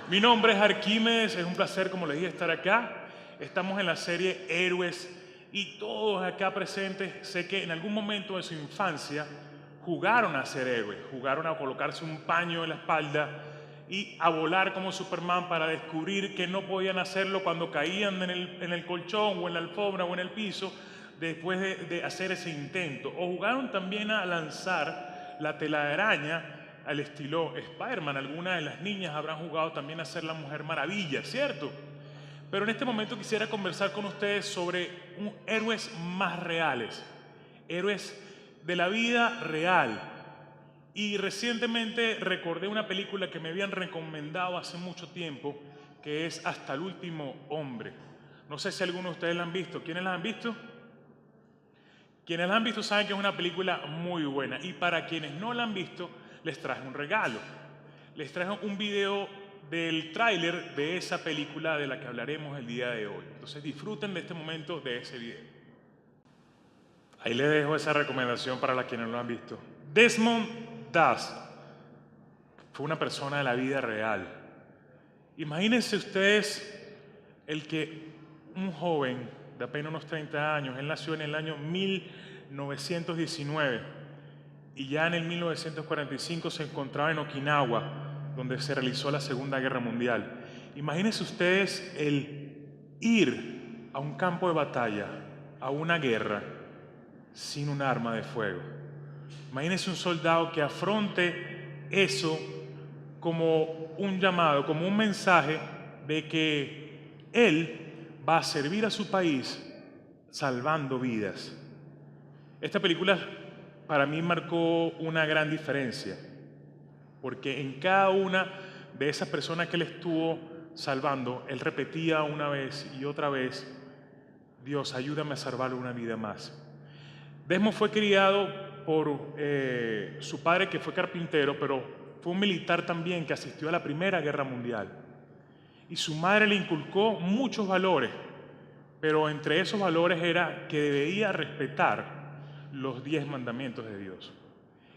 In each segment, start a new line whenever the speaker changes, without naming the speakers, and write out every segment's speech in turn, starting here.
Mi nombre es Arquímedes, es un placer, como les dije, estar acá. Estamos en la serie Héroes y todos acá presentes sé que en algún momento de su infancia jugaron a ser héroes, jugaron a colocarse un paño en la espalda y a volar como Superman para descubrir que no podían hacerlo cuando caían en el colchón o en la alfombra o en el piso después de hacer ese intento. O jugaron también a lanzar la telaraña al estilo Spider-Man. Algunas de las niñas habrán jugado también a ser la Mujer Maravilla, ¿cierto? Pero en este momento quisiera conversar con ustedes sobre héroes más reales, héroes de la vida real. Y recientemente recordé una película que me habían recomendado hace mucho tiempo, que es Hasta el último hombre. No sé si algunos de ustedes la han visto. ¿Quiénes la han visto? Quienes la han visto saben que es una película muy buena. Y para quienes no la han visto, les traje un regalo. Les traje un video del tráiler de esa película de la que hablaremos el día de hoy. Entonces disfruten de este momento de ese video. Ahí les dejo esa recomendación para quienes no lo han visto. Desmond Doss fue una persona de la vida real. Imagínense ustedes el que un joven de apenas unos 30 años, él nació en el año 1919 y ya en el 1945 se encontraba en Okinawa, donde se realizó la Segunda Guerra Mundial. Imagínense ustedes el ir a un campo de batalla, a una guerra, sin un arma de fuego. Imagínense un soldado que afronte eso como un llamado, como un mensaje de que él va a servir a su país salvando vidas. Esta película para mí marcó una gran diferencia, porque en cada una de esas personas que él estuvo salvando, él repetía una vez y otra vez: Dios, ayúdame a salvar una vida más. Desmond fue criado por su padre, que fue carpintero, pero fue un militar también que asistió a la Primera Guerra Mundial. Y su madre le inculcó muchos valores, pero entre esos valores era que debía respetar los 10 mandamientos de Dios.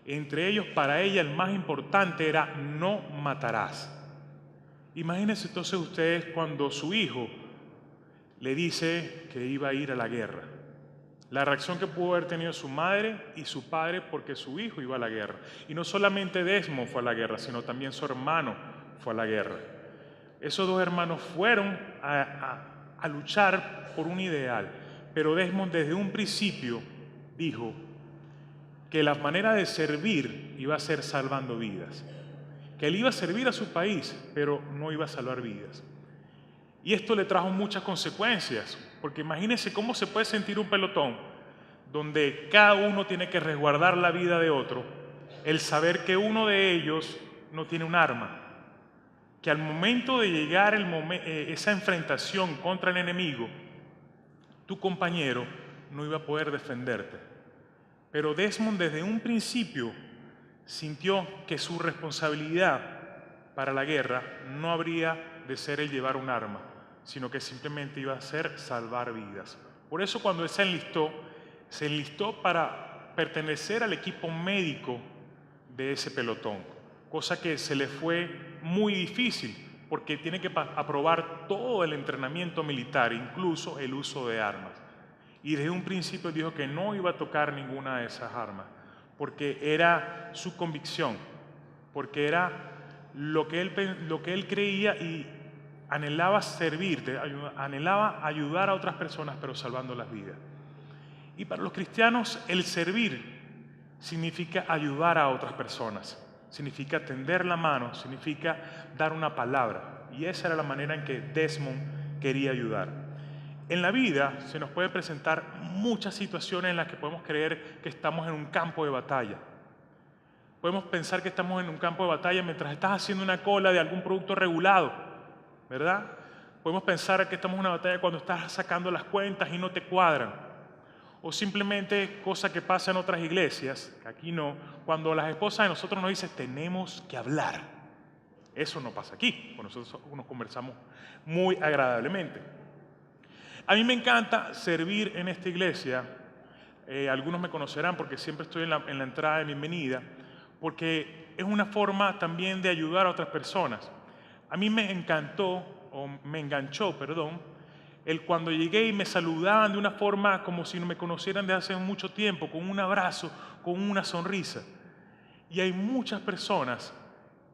Entre ellos, para ella, el más importante era: no matarás. Imagínense entonces ustedes cuando su hijo le dice que iba a ir a la guerra. La reacción que pudo haber tenido su madre y su padre porque su hijo iba a la guerra. Y no solamente Desmond fue a la guerra, sino también su hermano fue a la guerra. Esos dos hermanos fueron a luchar por un ideal, pero Desmond desde un principio dijo que la manera de servir iba a ser salvando vidas, que él iba a servir a su país, pero no iba a salvar vidas. Y esto le trajo muchas consecuencias, porque imagínense cómo se puede sentir un pelotón donde cada uno tiene que resguardar la vida de otro, el saber que uno de ellos no tiene un arma, que al momento de llegar esa enfrentación contra el enemigo, tu compañero no iba a poder defenderte. Pero Desmond desde un principio sintió que su responsabilidad para la guerra no habría de ser el llevar un arma, sino que simplemente iba a ser salvar vidas. Por eso cuando él se enlistó para pertenecer al equipo médico de ese pelotón, cosa que se le fue muy difícil porque tiene que aprobar todo el entrenamiento militar, incluso el uso de armas. Y desde un principio dijo que no iba a tocar ninguna de esas armas, porque era su convicción, porque era lo que él creía y anhelaba servir, anhelaba ayudar a otras personas, pero salvando las vidas. Y para los cristianos el servir significa ayudar a otras personas, significa tender la mano, significa dar una palabra. Y esa era la manera en que Desmond quería ayudar. En la vida se nos puede presentar muchas situaciones en las que podemos creer que estamos en un campo de batalla. Podemos pensar que estamos en un campo de batalla mientras estás haciendo una cola de algún producto regulado, ¿verdad? Podemos pensar que estamos en una batalla cuando estás sacando las cuentas y no te cuadran. O simplemente cosa que pasa en otras iglesias, que aquí no, cuando las esposas de nosotros nos dicen tenemos que hablar. Eso no pasa aquí, con nosotros nos conversamos muy agradablemente. A mí me encanta servir en esta iglesia. Algunos me conocerán porque siempre estoy en la entrada de bienvenida, porque es una forma también de ayudar a otras personas. A mí me encantó, o me enganchó, perdón, el cuando llegué y me saludaban de una forma como si no me conocieran de hace mucho tiempo, con un abrazo, con una sonrisa. Y hay muchas personas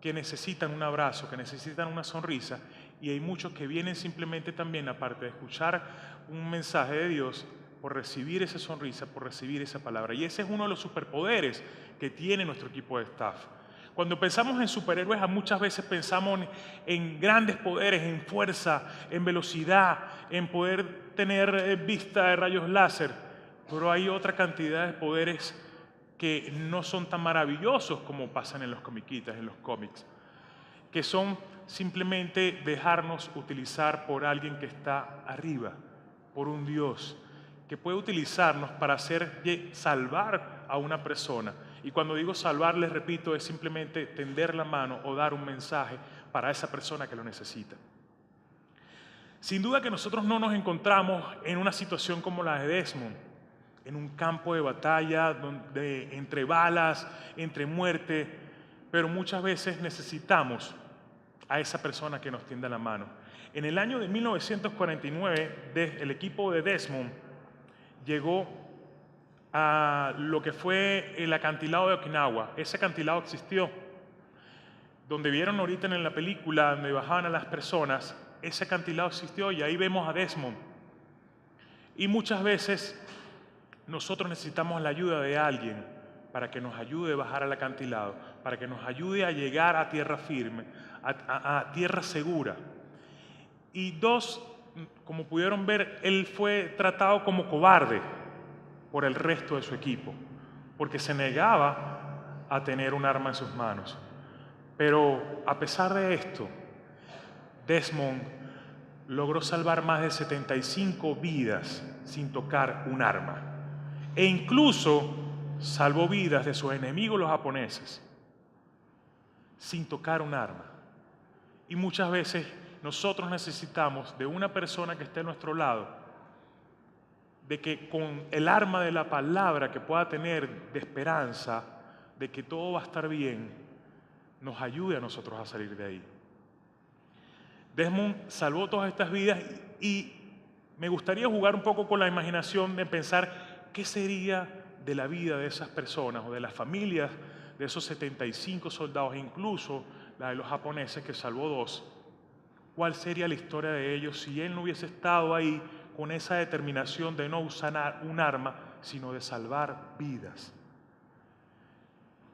que necesitan un abrazo, que necesitan una sonrisa, y hay muchos que vienen simplemente también, aparte de escuchar un mensaje de Dios, por recibir esa sonrisa, por recibir esa palabra. Y ese es uno de los superpoderes que tiene nuestro equipo de staff. Cuando pensamos en superhéroes, muchas veces pensamos en grandes poderes, en fuerza, en velocidad, en poder tener vista de rayos láser, pero hay otra cantidad de poderes que no son tan maravillosos como pasan en los comiquitas, en los cómics, que son simplemente dejarnos utilizar por alguien que está arriba, por un Dios, que puede utilizarnos para salvar a una persona. Y cuando digo salvar, les repito, es simplemente tender la mano o dar un mensaje para esa persona que lo necesita. Sin duda que nosotros no nos encontramos en una situación como la de Desmond, en un campo de batalla entre balas, entre muerte, pero muchas veces necesitamos a esa persona que nos tienda la mano. En el año de 1949, el equipo de Desmond llegó a lo que fue el acantilado de Okinawa. Ese acantilado existió. Donde vieron ahorita en la película, donde bajaban a las personas, ese acantilado existió y ahí vemos a Desmond. Y muchas veces nosotros necesitamos la ayuda de alguien para que nos ayude a bajar al acantilado, para que nos ayude a llegar a tierra firme, a tierra segura. Y dos, como pudieron ver, él fue tratado como cobarde por el resto de su equipo, porque se negaba a tener un arma en sus manos. Pero a pesar de esto, Desmond logró salvar más de 75 vidas sin tocar un arma. E incluso salvó vidas de sus enemigos los japoneses sin tocar un arma. Y muchas veces nosotros necesitamos de una persona que esté a nuestro lado, de que con el arma de la palabra que pueda tener de esperanza, de que todo va a estar bien, nos ayude a nosotros a salir de ahí. Desmond salvó todas estas vidas y me gustaría jugar un poco con la imaginación de pensar qué sería de la vida de esas personas o de las familias de esos 75 soldados, incluso la de los japoneses que salvó 2. ¿Cuál sería la historia de ellos si él no hubiese estado ahí con esa determinación de no usar un arma, sino de salvar vidas?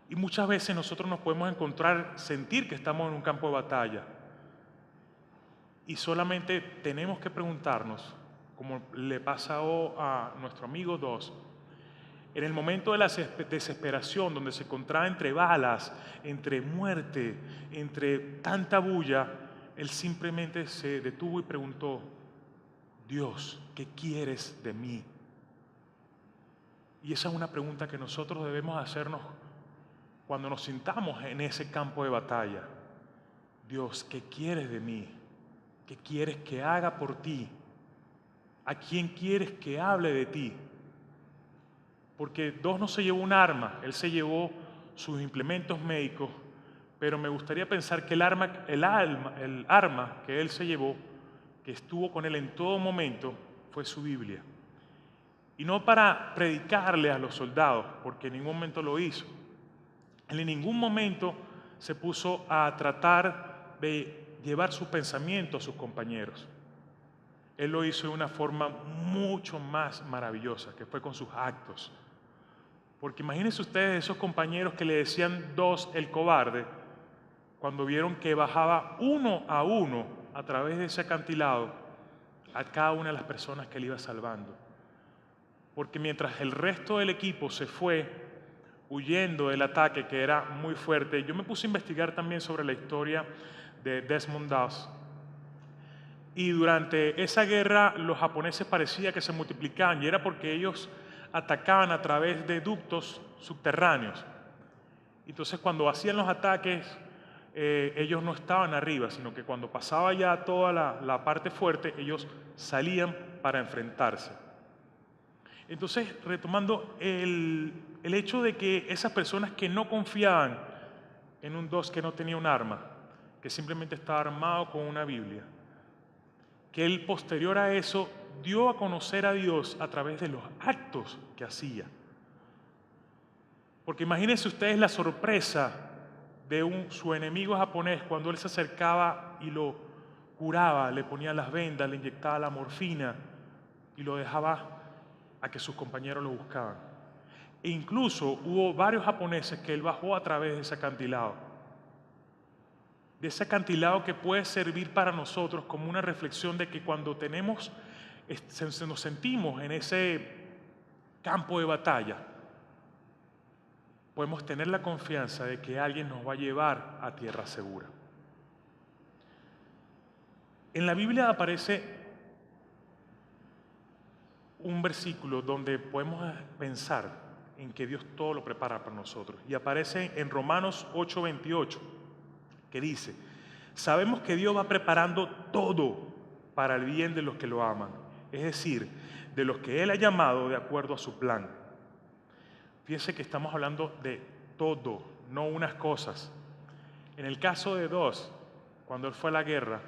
Y muchas veces nosotros nos podemos sentir que estamos en un campo de batalla. Y solamente tenemos que preguntarnos, como le pasó a nuestro amigo 2, en el momento de la desesperación, donde se encontraba entre balas, entre muerte, entre tanta bulla, él simplemente se detuvo y preguntó: Dios, ¿qué quieres de mí? Y esa es una pregunta que nosotros debemos hacernos cuando nos sintamos en ese campo de batalla. Dios, ¿qué quieres de mí? ¿Qué quieres que haga por ti? ¿A quién quieres que hable de ti? Porque 2 no se llevó un arma, él se llevó sus implementos médicos, pero me gustaría pensar que el arma que él se llevó, que estuvo con él en todo momento, fue su Biblia. Y no para predicarle a los soldados, porque en ningún momento lo hizo. Él en ningún momento se puso a tratar de llevar sus pensamientos a sus compañeros. Él lo hizo de una forma mucho más maravillosa, que fue con sus actos. Porque imagínense ustedes esos compañeros que le decían 2 el cobarde, cuando vieron que bajaba uno a través de ese acantilado a cada una de las personas que él iba salvando. Porque mientras el resto del equipo se fue huyendo del ataque, que era muy fuerte, yo me puse a investigar también sobre la historia de Desmond Doss. Y durante esa guerra los japoneses parecía que se multiplicaban, y era porque ellos atacaban a través de ductos subterráneos. Entonces cuando hacían los ataques, ellos no estaban arriba, sino que cuando pasaba ya toda la parte fuerte, ellos salían para enfrentarse. Entonces, retomando el hecho de que esas personas que no confiaban en un 2 que no tenía un arma, que simplemente estaba armado con una Biblia, que él posterior a eso dio a conocer a Dios a través de los actos que hacía. Porque imagínense ustedes la sorpresa de su enemigo japonés cuando él se acercaba y lo curaba, le ponía las vendas, le inyectaba la morfina y lo dejaba a que sus compañeros lo buscaban. E incluso hubo varios japoneses que él bajó a través de ese acantilado. De ese acantilado que puede servir para nosotros como una reflexión de que cuando nos sentimos en ese campo de batalla, podemos tener la confianza de que alguien nos va a llevar a tierra segura. En la Biblia aparece un versículo donde podemos pensar en que Dios todo lo prepara para nosotros. Y aparece en Romanos 8:28, que dice: sabemos que Dios va preparando todo para el bien de los que lo aman, es decir, de los que Él ha llamado de acuerdo a su plan. Fíjense que estamos hablando de todo, no unas cosas. En el caso de Dos, cuando él fue a la guerra,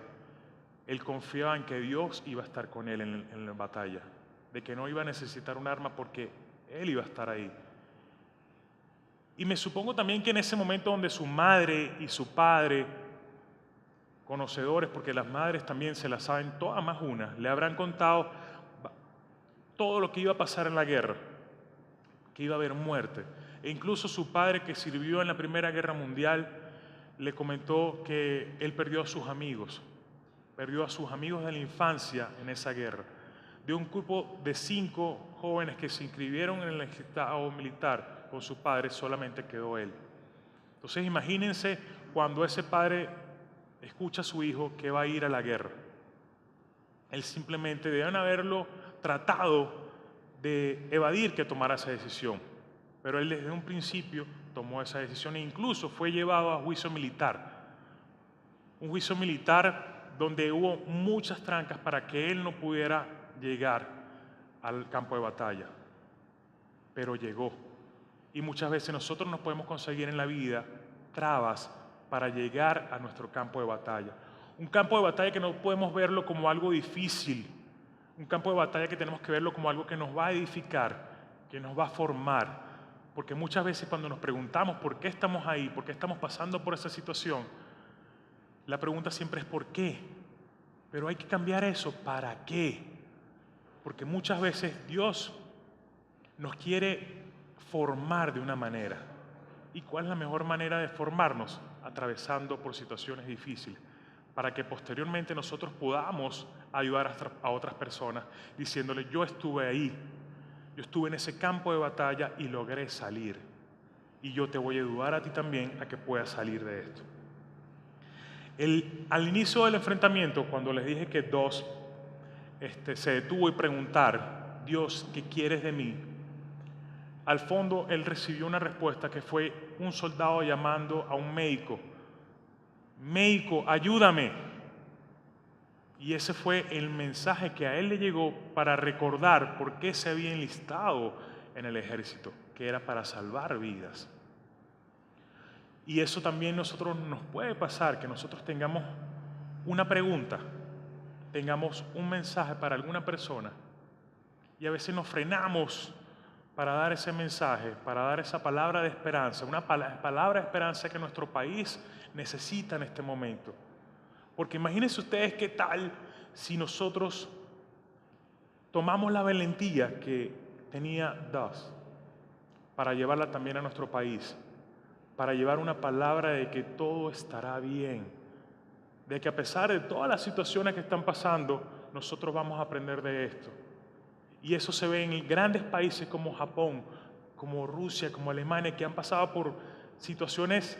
él confiaba en que Dios iba a estar con él en la batalla, de que no iba a necesitar un arma porque él iba a estar ahí. Y me supongo también que en ese momento donde su madre y su padre, conocedores, porque las madres también se las saben todas más una, le habrán contado todo lo que iba a pasar en la guerra, que iba a haber muerte. E incluso su padre, que sirvió en la Primera Guerra Mundial, le comentó que él perdió a sus amigos de la infancia en esa guerra. De un grupo de 5 jóvenes que se inscribieron en el estado militar con su padre, solamente quedó él. Entonces imagínense cuando ese padre escucha a su hijo que va a ir a la guerra. Él simplemente deben haberlo tratado de evadir que tomara esa decisión, pero él desde un principio tomó esa decisión e incluso fue llevado a juicio militar. Un juicio militar donde hubo muchas trancas para que él no pudiera llegar al campo de batalla, pero llegó. Y muchas veces nosotros nos podemos conseguir en la vida trabas para llegar a nuestro campo de batalla. Un campo de batalla que no podemos verlo como algo difícil, un campo de batalla que tenemos que verlo como algo que nos va a edificar, que nos va a formar. Porque muchas veces cuando nos preguntamos por qué estamos ahí, por qué estamos pasando por esa situación, la pregunta siempre es ¿por qué? Pero hay que cambiar eso, ¿para qué? Porque muchas veces Dios nos quiere formar de una manera. ¿Y cuál es la mejor manera de formarnos? Atravesando por situaciones difíciles, para que posteriormente nosotros podamos ayudar a otras personas diciéndole: yo estuve ahí, yo estuve en ese campo de batalla y logré salir. Y yo te voy a ayudar a ti también a que puedas salir de esto. Al inicio del enfrentamiento, cuando les dije que Dos se detuvo y preguntar: Dios, ¿qué quieres de mí? Al fondo él recibió una respuesta que fue un soldado llamando a un médico: médico, ayúdame. Y ese fue el mensaje que a él le llegó para recordar por qué se había enlistado en el ejército, que era para salvar vidas. Y eso también nos puede pasar, que nosotros tengamos una pregunta, tengamos un mensaje para alguna persona y a veces nos frenamos para dar ese mensaje, para dar esa palabra de esperanza, una palabra de esperanza que nuestro país necesita en este momento. Porque imagínense ustedes qué tal si nosotros tomamos la valentía que tenía Dos para llevarla también a nuestro país, para llevar una palabra de que todo estará bien, de que a pesar de todas las situaciones que están pasando, nosotros vamos a aprender de esto. Y eso se ve en grandes países como Japón, como Rusia, como Alemania, que han pasado por situaciones,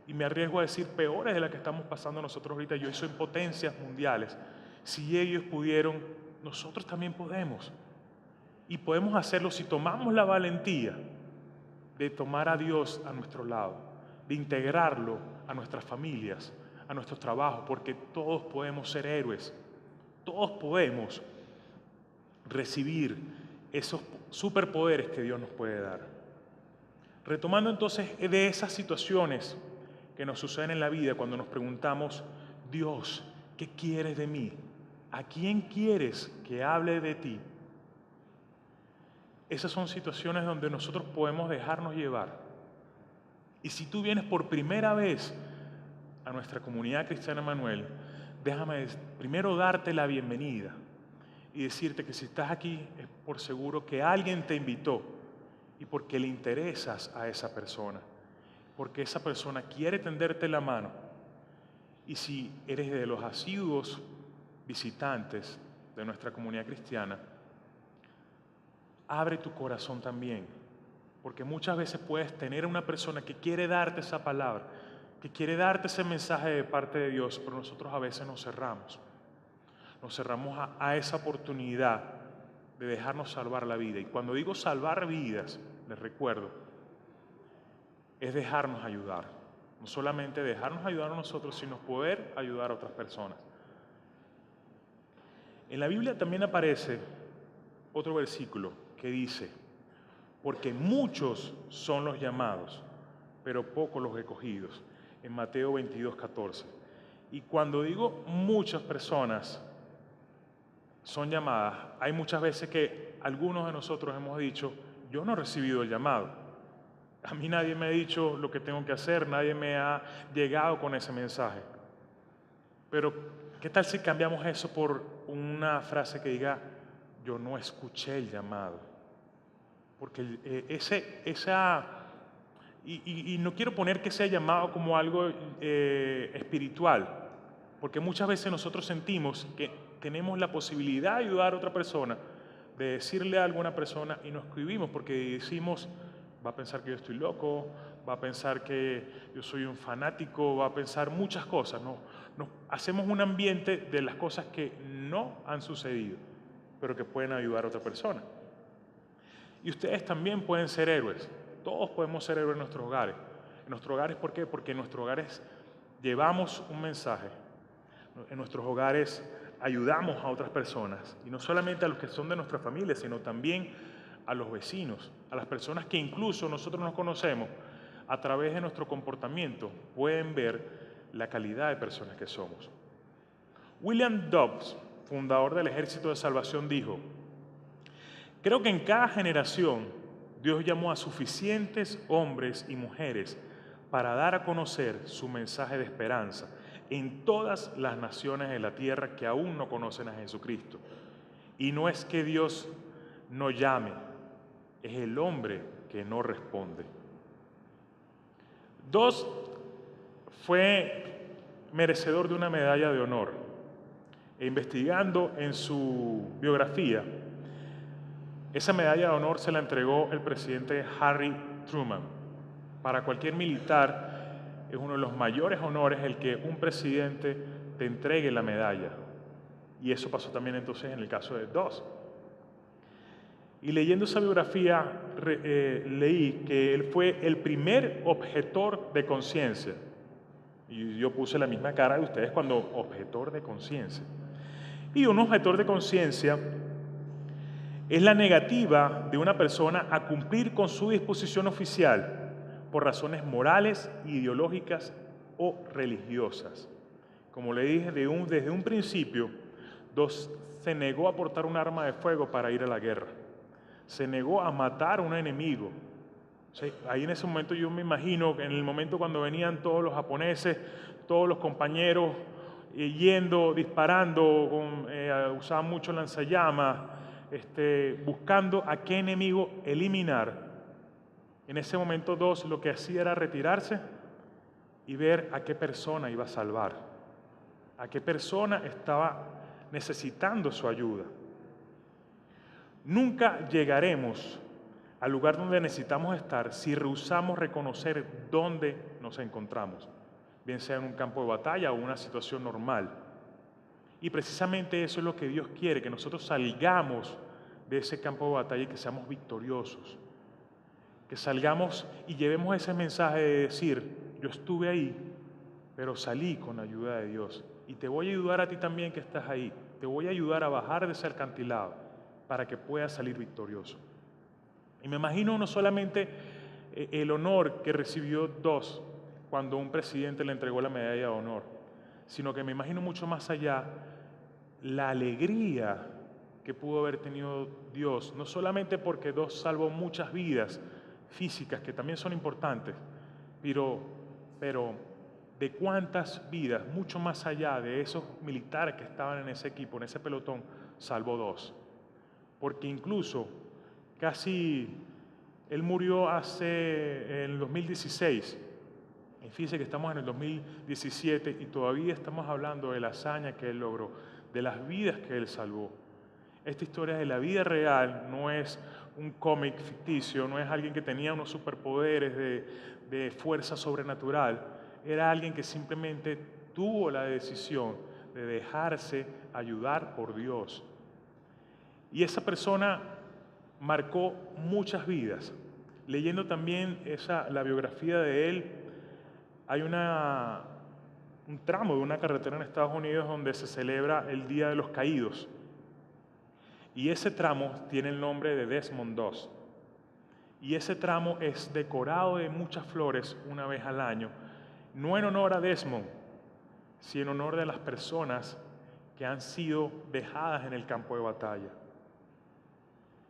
y me arriesgo a decir, peores de las que estamos pasando nosotros ahorita. Yo soy potencias mundiales. Si ellos pudieron, nosotros también podemos. Y podemos hacerlo si tomamos la valentía de tomar a Dios a nuestro lado, de integrarlo a nuestras familias, a nuestros trabajos, porque todos podemos ser héroes, todos podemos recibir esos superpoderes que Dios nos puede dar. Retomando entonces de esas situaciones que nos suceden en la vida cuando nos preguntamos, Dios, ¿qué quieres de mí? ¿A quién quieres que hable de ti? Esas son situaciones donde nosotros podemos dejarnos llevar. Y si tú vienes por primera vez a nuestra comunidad cristiana Emanuel, déjame primero darte la bienvenida y decirte que si estás aquí es por seguro que alguien te invitó y porque le interesas a esa persona, porque esa persona quiere tenderte la mano. Y si eres de los asiduos visitantes de nuestra comunidad cristiana, abre tu corazón también, porque muchas veces puedes tener a una persona que quiere darte esa palabra, que quiere darte ese mensaje de parte de Dios, pero nosotros a veces nos cerramos. Nos cerramos a esa oportunidad de dejarnos salvar la vida. Y cuando digo salvar vidas, les recuerdo, es dejarnos ayudar. No solamente dejarnos ayudar a nosotros, sino poder ayudar a otras personas. En la Biblia también aparece otro versículo que dice, porque muchos son los llamados, pero pocos los escogidos, en Mateo 22:14. Y cuando digo muchas personas son llamadas, hay muchas veces que algunos de nosotros hemos dicho, yo no he recibido el llamado. A mí nadie me ha dicho lo que tengo que hacer, nadie me ha llegado con ese mensaje. Pero, ¿qué tal si cambiamos eso por una frase que diga, yo no escuché el llamado? Porque y no quiero poner que sea llamado como algo espiritual, porque muchas veces nosotros sentimos que tenemos la posibilidad de ayudar a otra persona, de decirle a alguna persona y nos escribimos porque decimos, va a pensar que yo estoy loco, va a pensar que yo soy un fanático, va a pensar muchas cosas. No, hacemos un ambiente de las cosas que no han sucedido, pero que pueden ayudar a otra persona. Y ustedes también pueden ser héroes. Todos podemos ser héroes en nuestros hogares. En nuestros hogares, ¿por qué? Porque en nuestros hogares llevamos un mensaje. En nuestros hogares ayudamos a otras personas. Y no solamente a los que son de nuestra familia, sino también a los vecinos, a las personas que incluso nosotros nos conocemos, a través de nuestro comportamiento pueden ver la calidad de personas que somos. William Dobbs, fundador del Ejército de Salvación, dijo, creo que en cada generación Dios llamó a suficientes hombres y mujeres para dar a conocer su mensaje de esperanza en todas las naciones de la tierra que aún no conocen a Jesucristo. Y no es que Dios no llame, es el hombre que no responde. Dobbs fue merecedor de una medalla de honor. E investigando en su biografía, esa medalla de honor se la entregó el presidente Harry Truman. Para cualquier militar es uno de los mayores honores el que un presidente te entregue la medalla. Y eso pasó también entonces en el caso de Dobbs. Y leyendo esa biografía leí que él fue el primer objetor de conciencia. Y yo puse la misma cara de ustedes cuando objetor de conciencia. Y un objetor de conciencia es la negativa de una persona a cumplir con su disposición oficial por razones morales, ideológicas o religiosas. Como le dije desde un principio, Dobbs se negó a portar un arma de fuego para ir a la guerra. Se negó a matar a un enemigo. Sí, ahí en ese momento yo me imagino, en el momento cuando venían todos los japoneses, todos los compañeros yendo, disparando, usaban mucho lanzallamas, buscando a qué enemigo eliminar. En ese momento Dobbs lo que hacía era retirarse y ver a qué persona iba a salvar, a qué persona estaba necesitando su ayuda. Nunca llegaremos al lugar donde necesitamos estar si rehusamos reconocer dónde nos encontramos, bien sea en un campo de batalla o una situación normal. Y precisamente eso es lo que Dios quiere, que nosotros salgamos de ese campo de batalla y que seamos victoriosos. Que salgamos y llevemos ese mensaje de decir, yo estuve ahí, pero salí con la ayuda de Dios. Y te voy a ayudar a ti también que estás ahí. Te voy a ayudar a bajar de ese acantilado para que puedas salir victorioso. Y me imagino no solamente el honor que recibió Dobbs cuando un presidente le entregó la medalla de honor, sino que me imagino mucho más allá la alegría que pudo haber tenido Dios, no solamente porque Dios salvó muchas vidas físicas, que también son importantes, pero de cuántas vidas, mucho más allá de esos militares que estaban en ese equipo, en ese pelotón, salvó dos. Porque incluso casi él murió en el 2016. Y fíjense que estamos en el 2017 y todavía estamos hablando de la hazaña que él logró, de las vidas que él salvó. Esta historia de la vida real, no es un cómic ficticio, no es alguien que tenía unos superpoderes de fuerza sobrenatural. Era alguien que simplemente tuvo la decisión de dejarse ayudar por Dios. Y esa persona marcó muchas vidas. Leyendo también la biografía de él, hay un tramo de una carretera en Estados Unidos donde se celebra el Día de los Caídos. Y ese tramo tiene el nombre de Desmond II. Y ese tramo es decorado de muchas flores una vez al año, no en honor a Desmond, sino en honor de las personas que han sido dejadas en el campo de batalla.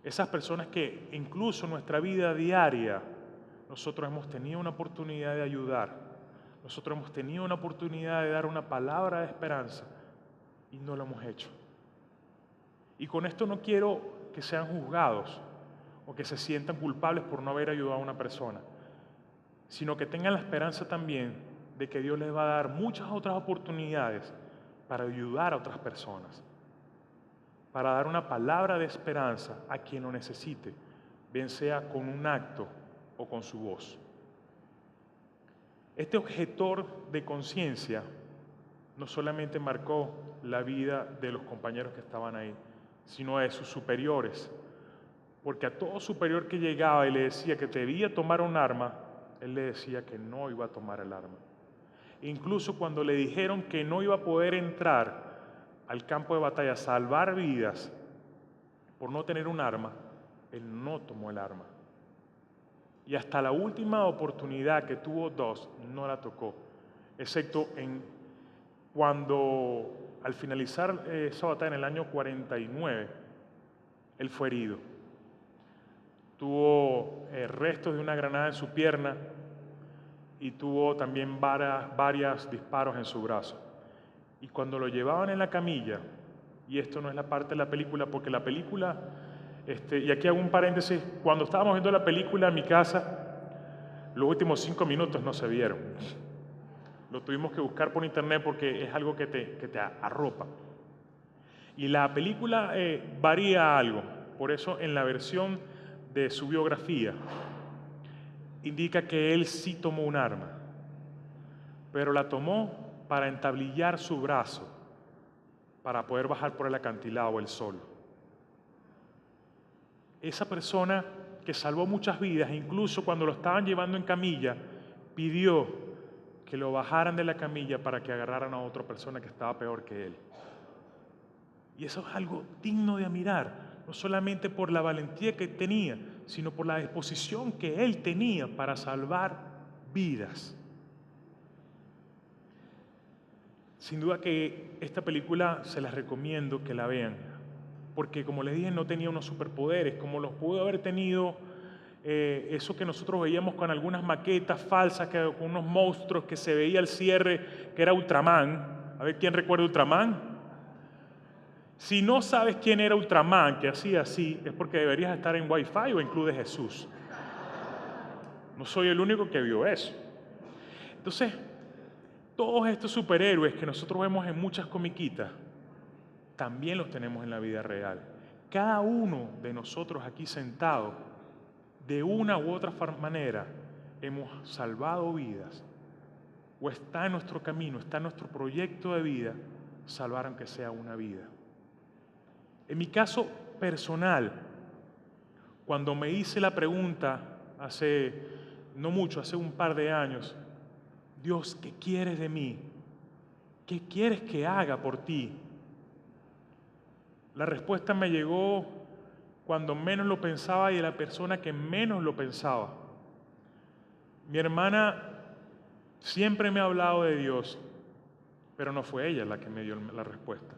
Esas personas que incluso en nuestra vida diaria nosotros hemos tenido una oportunidad de ayudar, nosotros hemos tenido una oportunidad de dar una palabra de esperanza y no lo hemos hecho. Y con esto no quiero que sean juzgados o que se sientan culpables por no haber ayudado a una persona, sino que tengan la esperanza también de que Dios les va a dar muchas otras oportunidades para ayudar a otras personas, para dar una palabra de esperanza a quien lo necesite, bien sea con un acto o con su voz. Este objetor de conciencia no solamente marcó la vida de los compañeros que estaban ahí, sino de sus superiores, porque a todo superior que llegaba y le decía que debía tomar un arma, él le decía que no iba a tomar el arma. Incluso cuando le dijeron que no iba a poder entrar al campo de batalla a salvar vidas por no tener un arma, él no tomó el arma. Y hasta la última oportunidad que tuvo dos, no la tocó, excepto cuando al finalizar esa batalla en el año 49, él fue herido. Tuvo restos de una granada en su pierna y tuvo también varios disparos en su brazo. Y cuando lo llevaban en la camilla, y esto no es la parte de la película, porque la película, y aquí hago un paréntesis, cuando estábamos viendo la película en mi casa, los últimos 5 minutos no se vieron. Lo tuvimos que buscar por internet porque es algo que te arropa. Y la película varía algo, por eso en la versión de su biografía indica que él sí tomó un arma, pero la tomó para entablillar su brazo para poder bajar por el acantilado él solo. Esa persona que salvó muchas vidas, incluso cuando lo estaban llevando en camilla, pidió que lo bajaran de la camilla para que agarraran a otra persona que estaba peor que él. Y eso es algo digno de admirar, no solamente por la valentía que tenía, sino por la disposición que él tenía para salvar vidas. Sin duda que esta película se las recomiendo que la vean, porque como les dije, no tenía unos superpoderes, como los pudo haber tenido eso que nosotros veíamos con algunas maquetas falsas, con unos monstruos que se veía al cierre, que era Ultraman. A ver, ¿quién recuerda Ultraman? Si no sabes quién era Ultraman, que hacía así, es porque deberías estar en Wi-Fi o en Club de Jesús. No soy el único que vio eso. Entonces, todos estos superhéroes que nosotros vemos en muchas comiquitas, también los tenemos en la vida real. Cada uno de nosotros aquí sentados, de una u otra manera, hemos salvado vidas, o está en nuestro camino, está en nuestro proyecto de vida, salvar aunque sea una vida. En mi caso personal, cuando me hice la pregunta hace un par de años, Dios, ¿qué quieres de mí? ¿Qué quieres que haga por ti? La respuesta me llegó cuando menos lo pensaba y de la persona que menos lo pensaba. Mi hermana Siempre me ha hablado de Dios, pero no fue ella la que me dio la respuesta.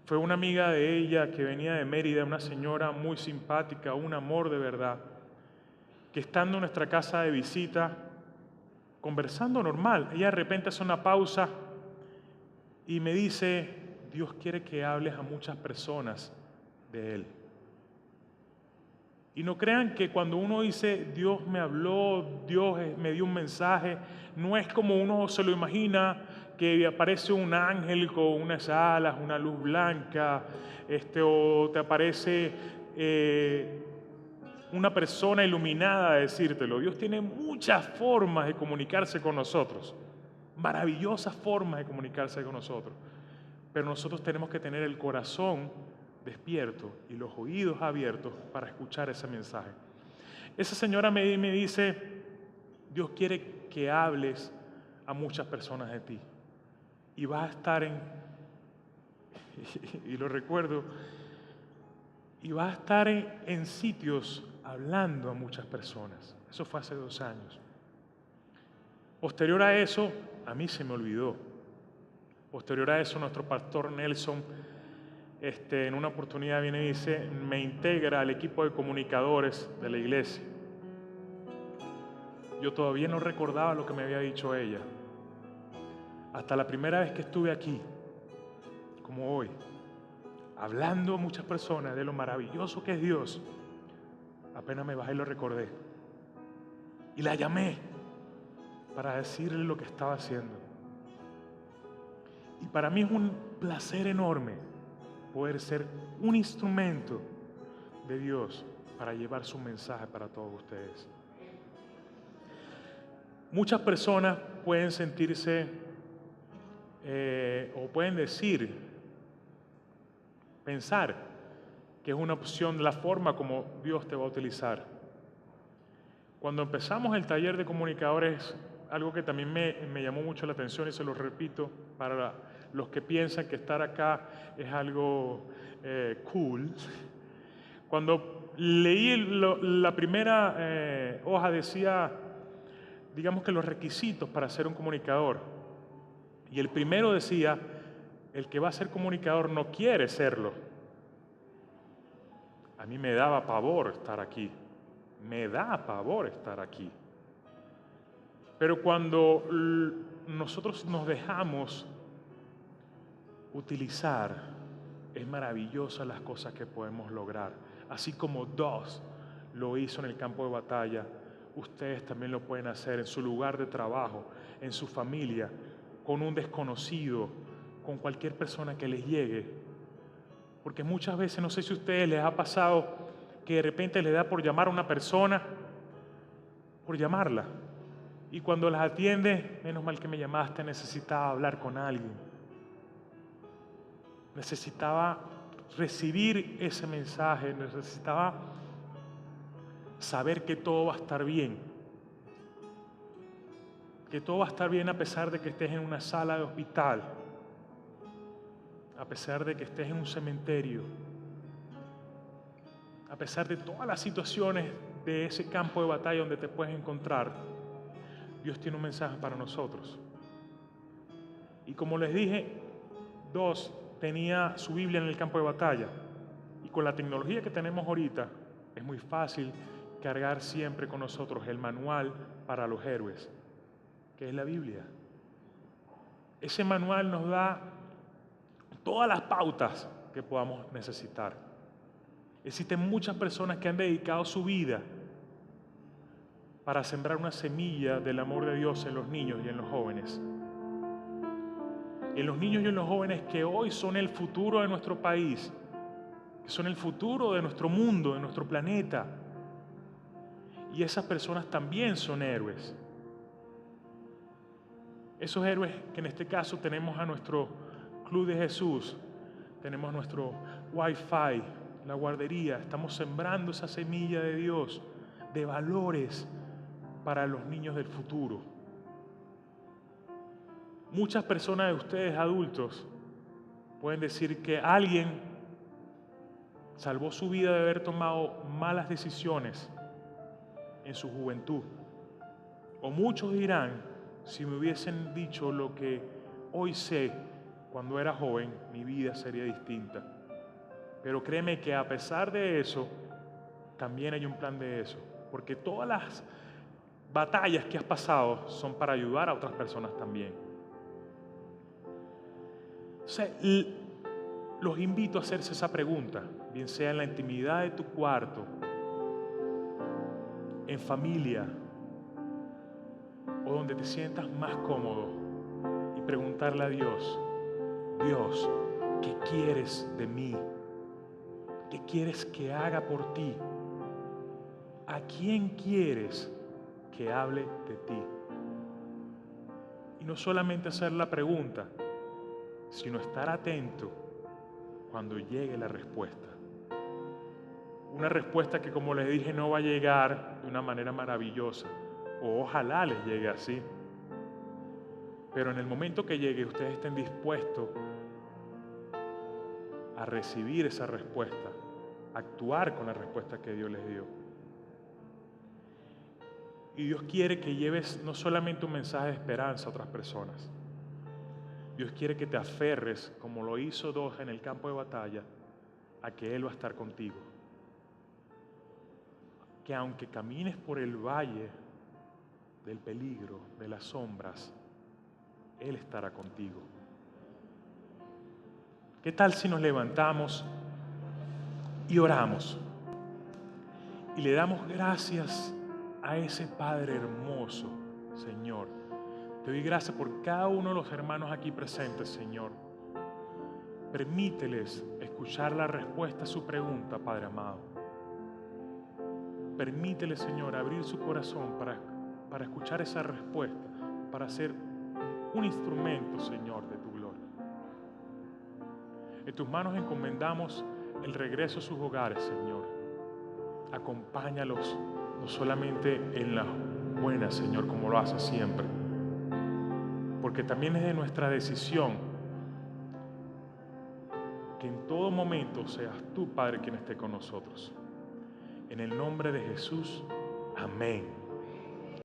Fue una amiga de ella que venía de Mérida, una señora muy simpática, un amor de verdad, que estando en nuestra casa de visita, conversando normal, ella de repente hace una pausa y me dice: Dios quiere que hables a muchas personas de Él. Y no crean que cuando uno dice Dios me habló, Dios me dio un mensaje, no es como uno se lo imagina, que aparece un ángel con unas alas, una luz blanca, o te aparece una persona iluminada a decírtelo. Dios tiene muchas formas de comunicarse con nosotros, maravillosas formas de comunicarse con nosotros, pero nosotros tenemos que tener el corazón despierto y los oídos abiertos para escuchar ese mensaje. Esa señora me dice: Dios quiere que hables a muchas personas de ti y vas a estar y lo recuerdo, y vas a estar en sitios hablando a muchas personas. Eso fue hace 2 años. Posterior a eso, a mí se me olvidó. Posterior a eso, nuestro pastor Nelson, en una oportunidad viene y dice: me integra al equipo de comunicadores de la iglesia. Yo todavía no recordaba lo que me había dicho ella. Hasta la primera vez que estuve aquí, como hoy, hablando a muchas personas de lo maravilloso que es Dios, apenas me bajé y lo recordé. Y la llamé para decirle lo que estaba haciendo. Y para mí es un placer enorme poder ser un instrumento de Dios para llevar su mensaje para todos ustedes. Muchas personas pueden sentirse o pueden pensar que es una opción la forma como Dios te va a utilizar. Cuando empezamos el taller de comunicadores, algo que también me llamó mucho la atención y se lo repito para los que piensan que estar acá es algo cool. Cuando leí la primera hoja decía, digamos que los requisitos para ser un comunicador. Y el primero decía: el que va a ser comunicador no quiere serlo. A mí me daba pavor estar aquí. Me da pavor estar aquí. Pero cuando nosotros nos dejamos utilizar, es maravillosa las cosas que podemos lograr. Así como Dos lo hizo en el campo de batalla, ustedes también lo pueden hacer en su lugar de trabajo, en su familia, con un desconocido, con cualquier persona que les llegue. Porque muchas veces, no sé si a ustedes les ha pasado que de repente les da por llamar a una persona, por llamarla. Y cuando las atiende: menos mal que me llamaste, necesitaba hablar con alguien. Necesitaba recibir ese mensaje, necesitaba saber que todo va a estar bien. Que todo va a estar bien a pesar de que estés en una sala de hospital, a pesar de que estés en un cementerio, a pesar de todas las situaciones de ese campo de batalla donde te puedes encontrar. Dios tiene un mensaje para nosotros. Y como les dije, Dos tenía su Biblia en el campo de batalla. Y con la tecnología que tenemos ahorita, es muy fácil cargar siempre con nosotros el manual para los héroes, que es la Biblia. Ese manual nos da todas las pautas que podamos necesitar. Existen muchas personas que han dedicado su vida para sembrar una semilla del amor de Dios en los niños y en los jóvenes. En los niños y en los jóvenes que hoy son el futuro de nuestro país, que son el futuro de nuestro mundo, de nuestro planeta. Y esas personas también son héroes. Esos héroes que en este caso tenemos a nuestro Club de Jesús, tenemos nuestro Wi-Fi, la guardería, estamos sembrando esa semilla de Dios, de valores para los niños del futuro. Muchas personas de ustedes adultos pueden decir que alguien salvó su vida de haber tomado malas decisiones en su juventud. O muchos dirán si me hubiesen dicho lo que hoy sé, cuando era joven, mi vida sería distinta. Pero créeme que a pesar de eso, también hay un plan de eso. Porque todas las batallas que has pasado son para ayudar a otras personas también. O sea, los invito a hacerse esa pregunta, bien sea en la intimidad de tu cuarto, en familia, o donde te sientas más cómodo, y preguntarle a Dios, Dios, ¿qué quieres de mí? ¿Qué quieres que haga por ti? ¿A quién quieres que hable de ti? Y no solamente hacer la pregunta, sino estar atento cuando llegue la respuesta. Una respuesta que, como les dije, no va a llegar de una manera maravillosa, o ojalá les llegue así. Pero en el momento que llegue, ustedes estén dispuestos a recibir esa respuesta, a actuar con la respuesta que Dios les dio. Y Dios quiere que lleves no solamente un mensaje de esperanza a otras personas. Dios quiere que te aferres, como lo hizo Dos en el campo de batalla, a que Él va a estar contigo. Que aunque camines por el valle del peligro, de las sombras, Él estará contigo. ¿Qué tal si nos levantamos y oramos? Y le damos gracias a ese Padre hermoso, Señor. Te doy gracias por cada uno de los hermanos aquí presentes, Señor. Permíteles escuchar la respuesta a su pregunta, Padre amado. Permítele, Señor, abrir su corazón para escuchar esa respuesta, para ser un instrumento, Señor, de tu gloria. En tus manos encomendamos el regreso a sus hogares, Señor. Acompáñalos no solamente en las buenas, Señor, como lo hace siempre, porque también es de nuestra decisión que en todo momento seas tú, Padre, quien esté con nosotros. En el nombre de Jesús, amén.